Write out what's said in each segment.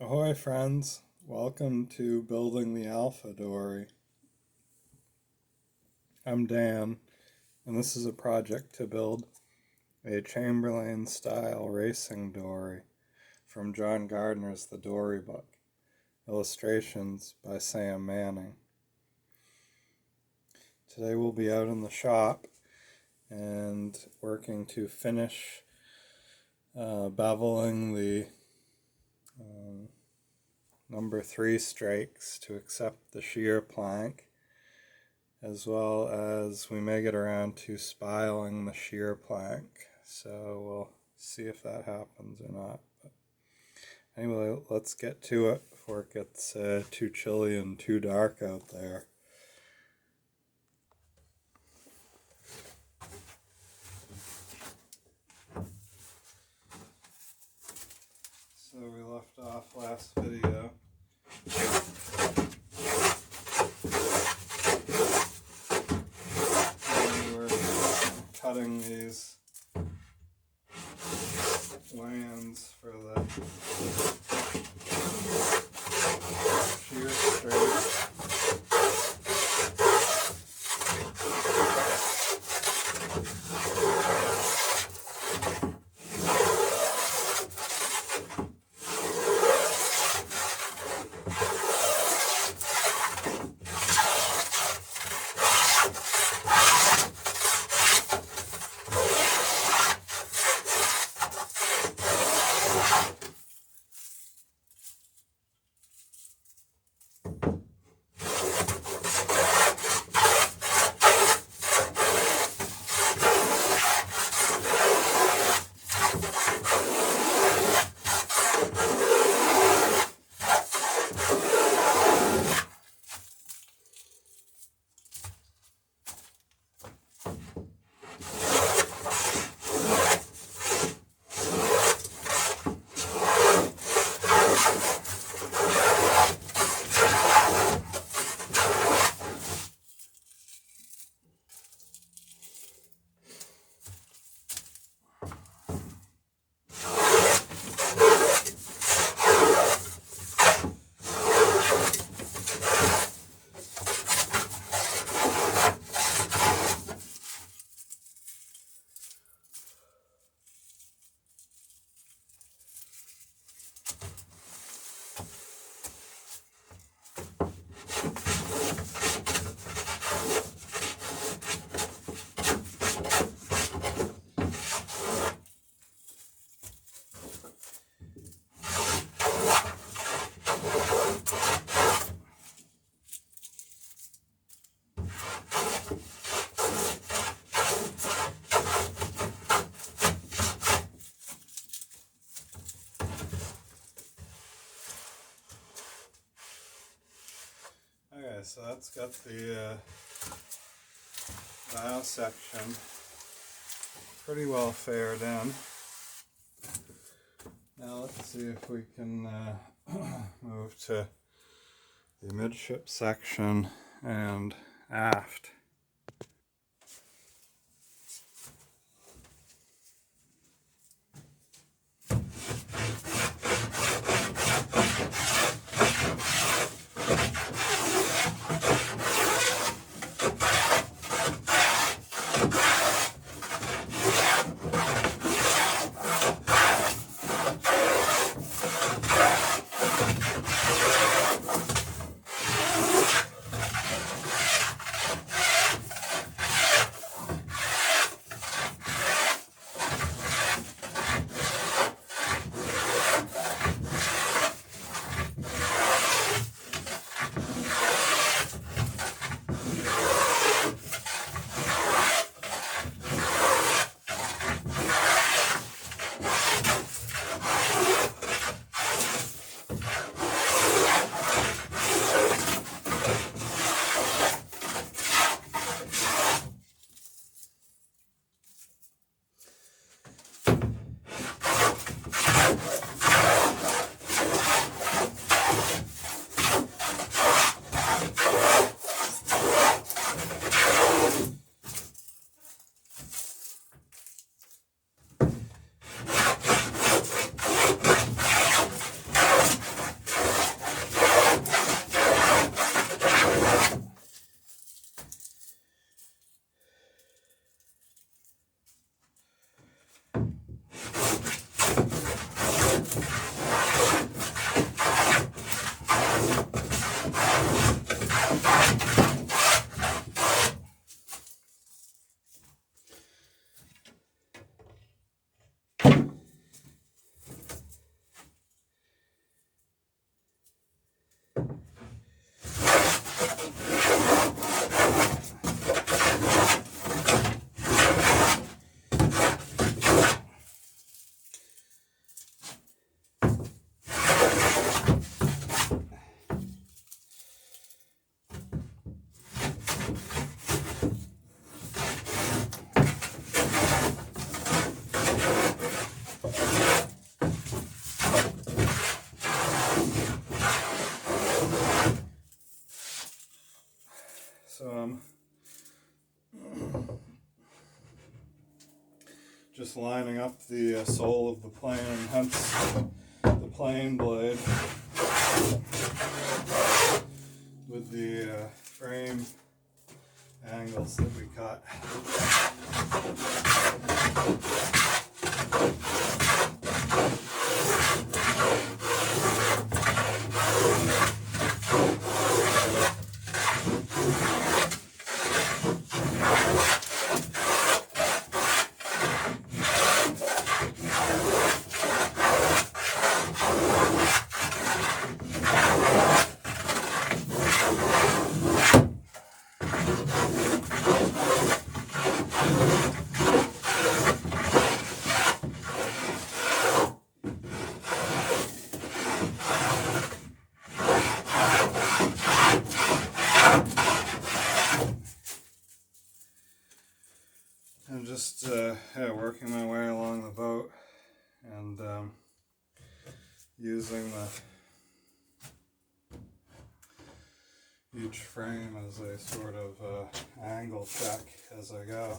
Ahoy friends, welcome to Building the Alpha Dory. I'm Dan, and this is a project to build a Chamberlain style racing dory from John Gardner's The Dory Book. Illustrations by Sam Manning. Today we'll be out in the shop and working to finish beveling the number 3 strakes to accept the shear plank, as well as we may get around to spiling the shear plank, so we'll see if that happens or not. But anyway, let's get to it before it gets too chilly and too dark out there. So we left off last video. We were cutting these lands for the shear straight. Okay, so that's got the bow section pretty well fared in. Now let's see if we can move to the midship section and aft. So I'm just lining up the sole of the plane, and hence the plane blade, with the frame angles that we cut. I'm just working my way along the boat and using each frame as a sort of angle check as I go.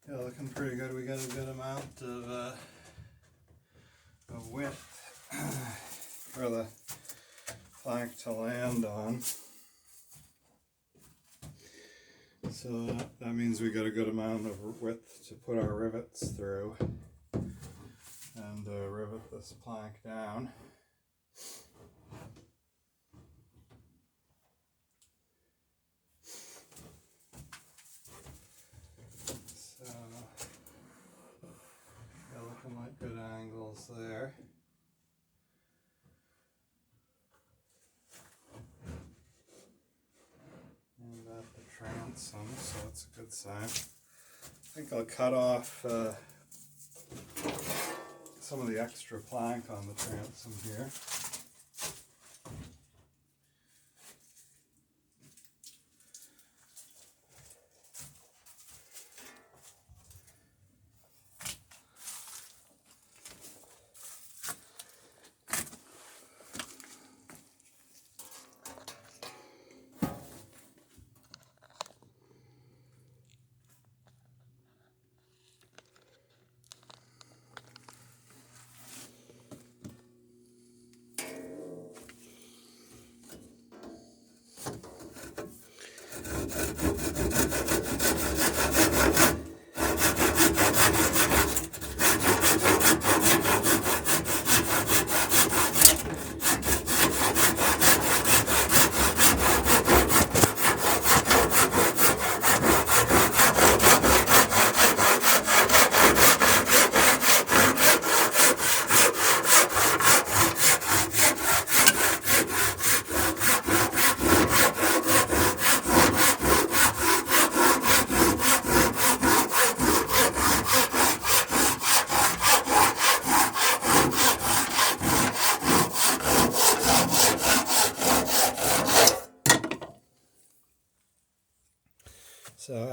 Yeah, looking pretty good. We got a good amount of width for the plank to land on. So that means we got a good amount of width to put our rivets through and rivet this plank down. So yeah, looking like good angles there. And at the transom, so that's a good sign. I think I'll cut off some of the extra plank on the transom here.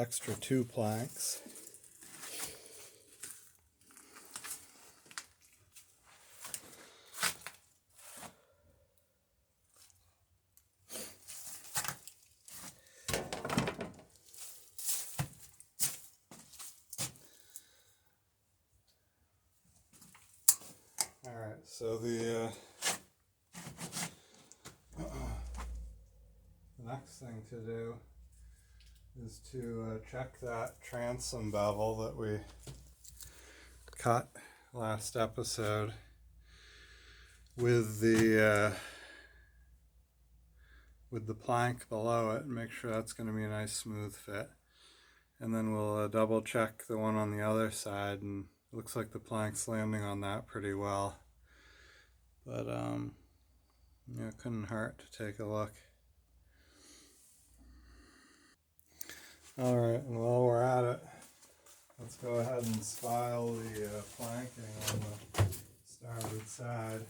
extra 2 planks. Alright, so the next thing to do is to check that transom bevel that we cut last episode with the plank below it and make sure that's going to be a nice smooth fit. And then we'll double check the one on the other side, and it looks like the plank's landing on that pretty well. But it couldn't hurt to take a look. Alright, and while we're at it, let's go ahead and spile the planking on the starboard side.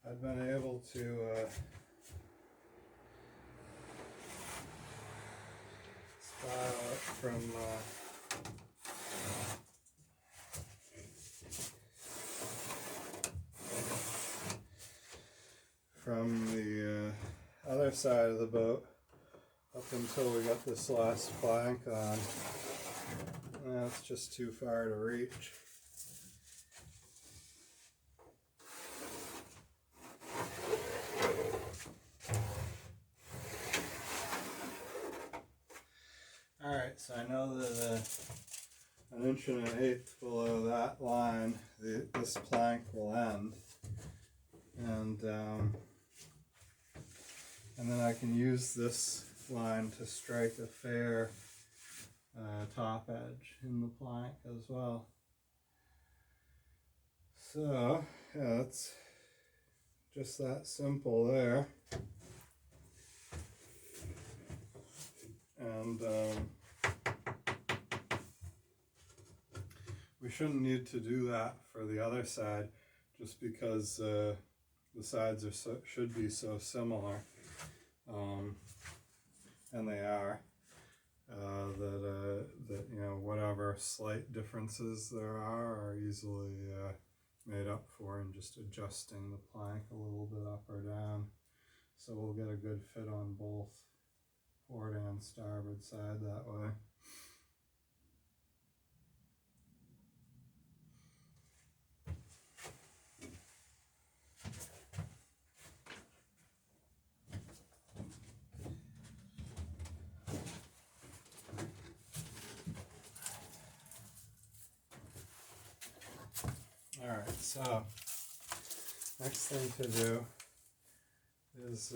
I've been able to spile it from the other side of the boat up until we got this last plank on. It's just too far to reach. Alright, so I know that 1 1/8 below that line, this plank will end. And then I can use this line to strike a fair top edge in the plank as well. So, yeah, it's just that simple there. And we shouldn't need to do that for the other side, just because the sides are should be so similar, and they are. That whatever slight differences there are easily made up for in just adjusting the plank a little bit up or down, so we'll get a good fit on both port and starboard side that way. Alright, so next thing to do is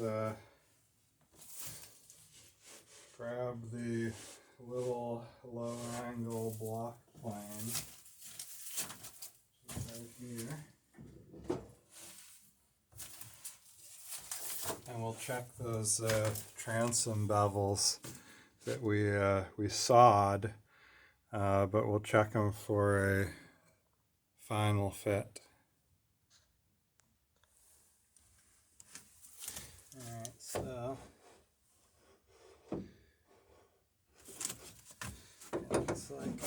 grab the little low angle block plane right here, and we'll check those transom bevels that we sawed, but we'll check them for a final fit. Alright, so it looks like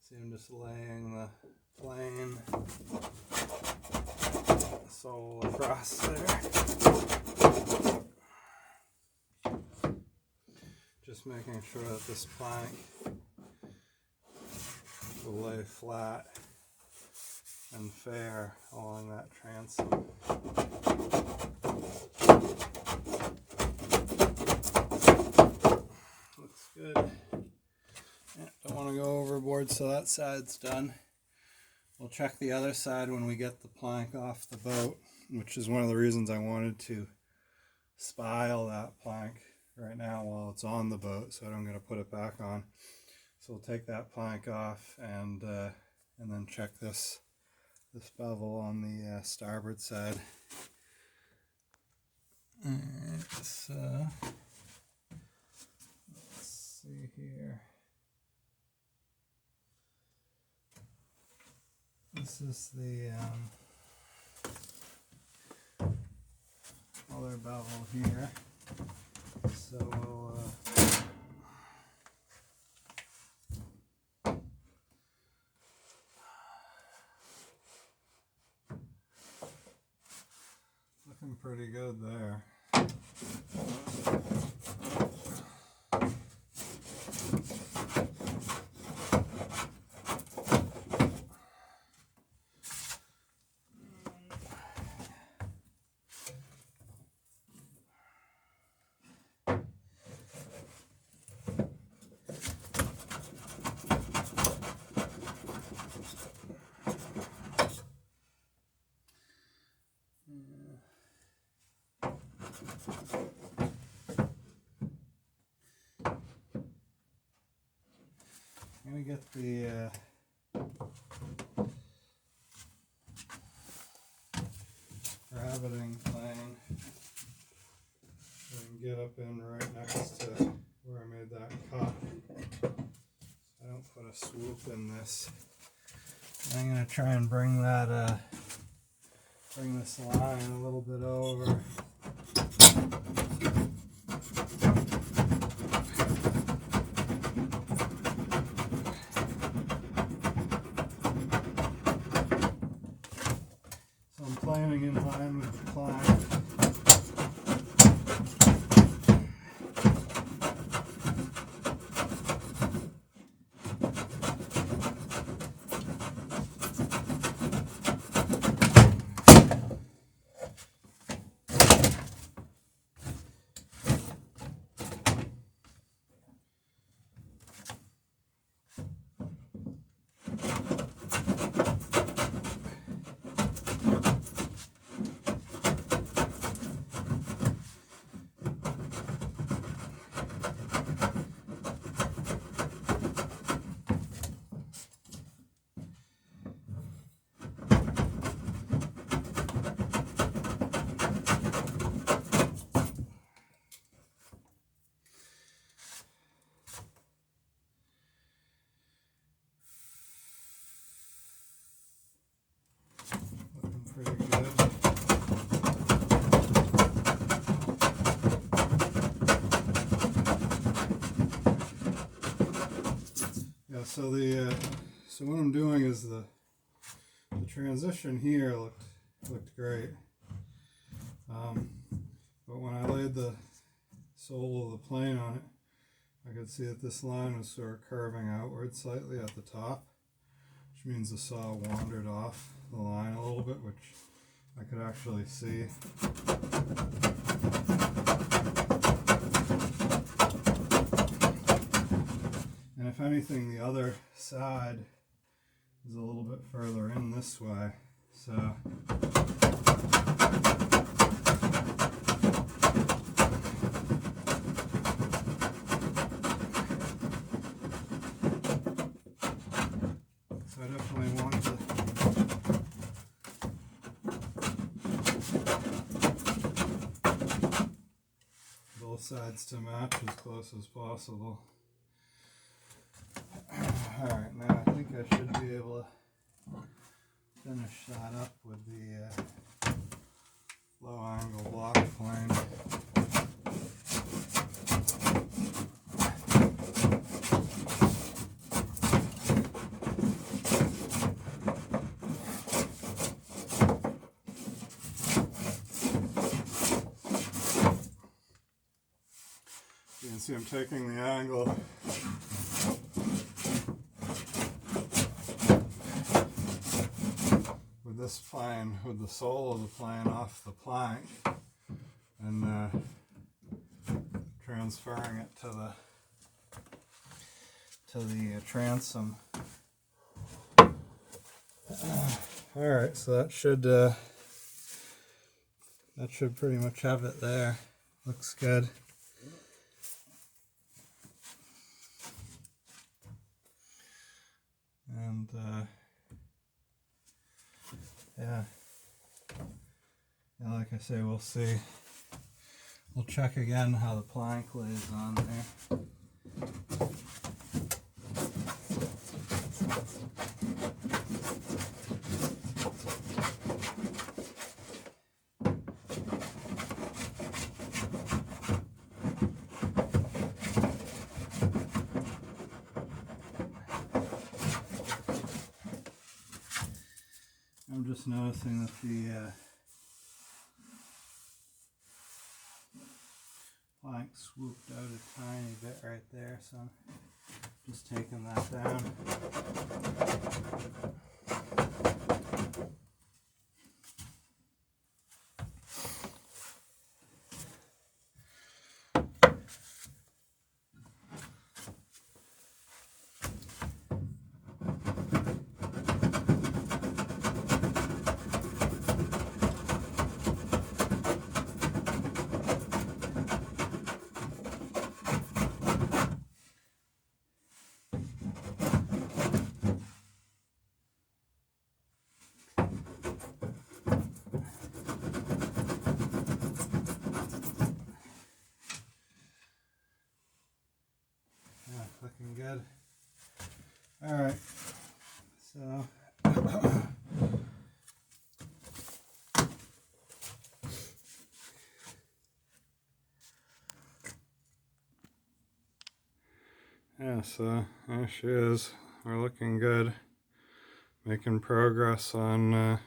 see, I'm just laying the plane sole across there. Just making sure that this plank will lay flat and fair along that transom. Looks good. Yeah, don't want to go overboard, so that side's done. We'll check the other side when we get the plank off the boat, which is one of the reasons I wanted to spile that plank right now while it's on the boat, so I don't got to put it back on. So we'll take that plank off and then check this bevel on the starboard side. Alright, so let's see here. This is the other bevel here. So we'll looking pretty good there. I'm going to get the rabbiting plane so I can get up in right next to where I made that cut. I don't put a swoop in this. I'm going to try and bring that bring this line a little bit over. So I'm planing in line with the plank. Pretty good. Yeah, so what I'm doing is the transition here looked great. But when I laid the sole of the plane on it, I could see that this line was sort of curving outward slightly at the top, which means the saw wandered off the line a little bit, which I could actually see. And if anything, the other side is a little bit further in this way. So I definitely want to both sides to match as close as possible. Alright, now I think I should be able to finish that up with the low angle block plane. You can see I'm taking the angle with this plane, with the sole of the plane off the plank, and transferring it to the transom. Alright, so that should pretty much have it there. Looks good. And yeah, like I say, we'll see. We'll check again how the plank lays on there. I'm just noticing that the plank swooped out a tiny bit right there, so I'm just taking that down. Yeah, looking good. Alright, so yeah, so there she is. We're looking good. Making progress on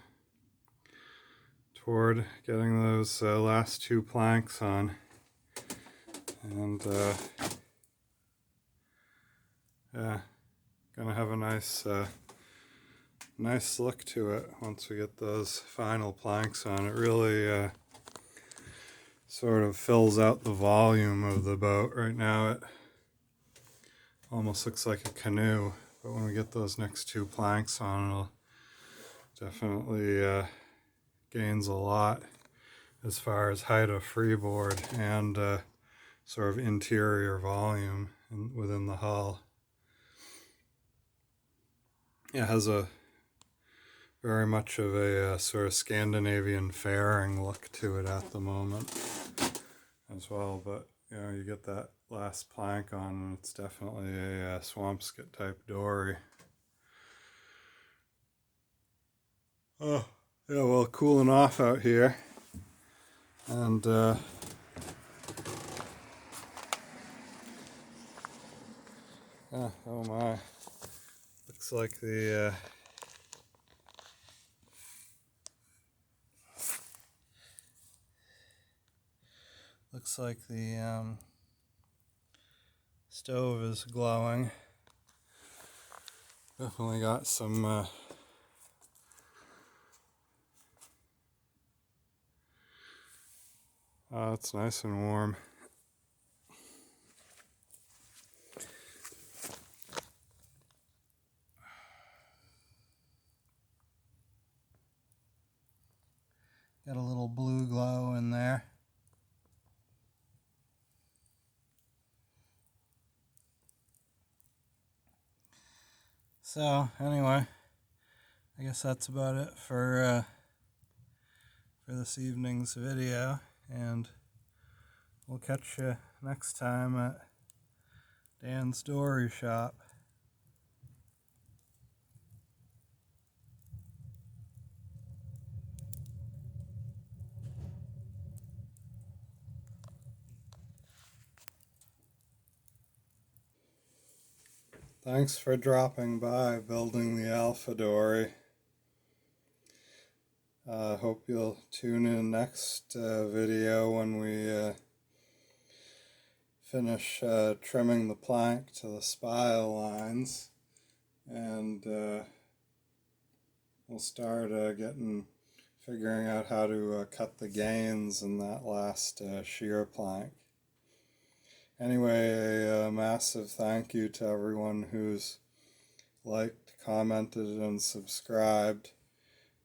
toward getting those last two planks on. And yeah, gonna have a nice look to it once we get those final planks on. It really sort of fills out the volume of the boat. Right now it almost looks like a canoe, but when we get those next two planks on, it'll definitely gains a lot as far as height of freeboard and sort of interior volume within the hull. It has a very much of a sort of Scandinavian fairing look to it at the moment as well, but you know, you get that last plank on and it's definitely a Swampscott type dory. Oh yeah, well, cooling off out here, and yeah, oh my, looks like the stove is glowing. Definitely got some oh, it's nice and warm. Got a little blue glow in there. So anyway, I guess that's about it for this evening's video, and we'll catch you next time at Dan's Dory Shop. Thanks for dropping by Building the Alpha Dory. Hope you'll tune in next video when we finish trimming the plank to the spile lines, and we'll start figuring out how to cut the gains in that last shear plank. Anyway, a massive thank you to everyone who's liked, commented, and subscribed.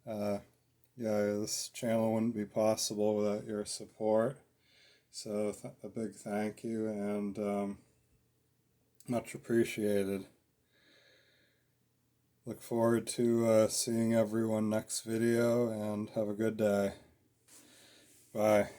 Yeah, this channel wouldn't be possible without your support, so a big thank you, and much appreciated. Look forward to seeing everyone next video, and have a good day. Bye.